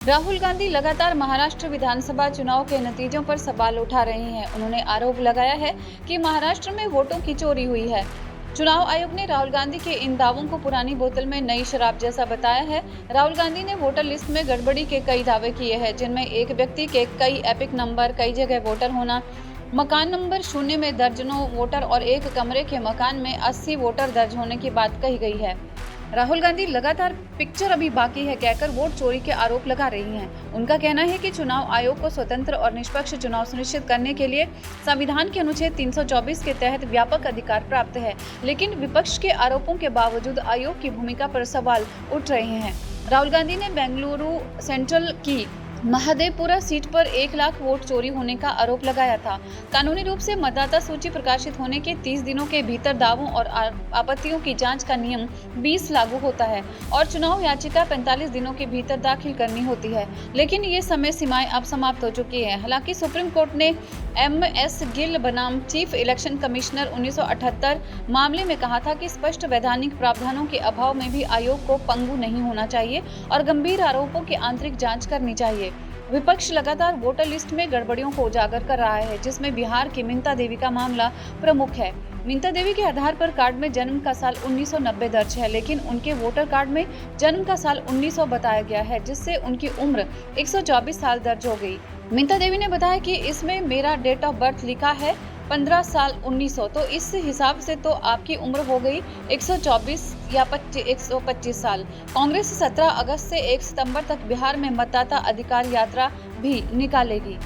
राहुल गांधी लगातार महाराष्ट्र विधानसभा चुनाव के नतीजों पर सवाल उठा रहे हैं। उन्होंने आरोप लगाया है कि महाराष्ट्र में वोटों की चोरी हुई है। चुनाव आयोग ने राहुल गांधी के इन दावों को पुरानी बोतल में नई शराब जैसा बताया है। राहुल गांधी ने वोटर लिस्ट में गड़बड़ी के कई दावे किए हैं, जिनमें एक व्यक्ति के कई एपिक नंबर, कई जगह वोटर होना, मकान नंबर 0 में दर्जनों वोटर और एक कमरे के मकान में 80 वोटर दर्ज होने की बात कही गई है। राहुल गांधी लगातार पिक्चर अभी बाकी है कहकर वोट चोरी के आरोप लगा रही हैं। उनका कहना है कि चुनाव आयोग को स्वतंत्र और निष्पक्ष चुनाव सुनिश्चित करने के लिए संविधान के अनुच्छेद 324 के तहत व्यापक अधिकार प्राप्त है, लेकिन विपक्ष के आरोपों के बावजूद आयोग की भूमिका पर सवाल उठ रहे हैं। राहुल गांधी ने बेंगलुरु सेंट्रल की महादेवपुरा सीट पर 1 लाख वोट चोरी होने का आरोप लगाया था। कानूनी रूप से मतदाता सूची प्रकाशित होने के 30 दिनों के भीतर दावों और आपत्तियों की जांच का नियम 20 लागू होता है और चुनाव याचिका 45 दिनों के भीतर दाखिल करनी होती है, लेकिन ये समय सीमाएं अब समाप्त हो चुकी है। हालांकि सुप्रीम कोर्ट ने MS गिल बनाम चीफ इलेक्शन कमिश्नर 1978 मामले में कहा था कि स्पष्ट वैधानिक प्रावधानों के अभाव में भी आयोग को पंगु नहीं होना चाहिए और गंभीर आरोपों की आंतरिक जांच करनी चाहिए। विपक्ष लगातार वोटर लिस्ट में गड़बड़ियों को उजागर कर रहा है, जिसमें बिहार की मिंता देवी का मामला प्रमुख है। मिंता देवी के आधार पर कार्ड में जन्म का साल 1990 दर्ज है, लेकिन उनके वोटर कार्ड में जन्म का साल 1900 बताया गया है, जिससे उनकी उम्र 124 साल दर्ज हो गई। मिंता देवी ने बताया कि इसमें मेरा डेट ऑफ बर्थ लिखा है 15 साल 1900, तो इस हिसाब से तो आपकी उम्र हो गई 124 या 125 साल। कांग्रेस 17 अगस्त से 1 सितंबर तक बिहार में मतदाता अधिकार यात्रा भी निकालेगी।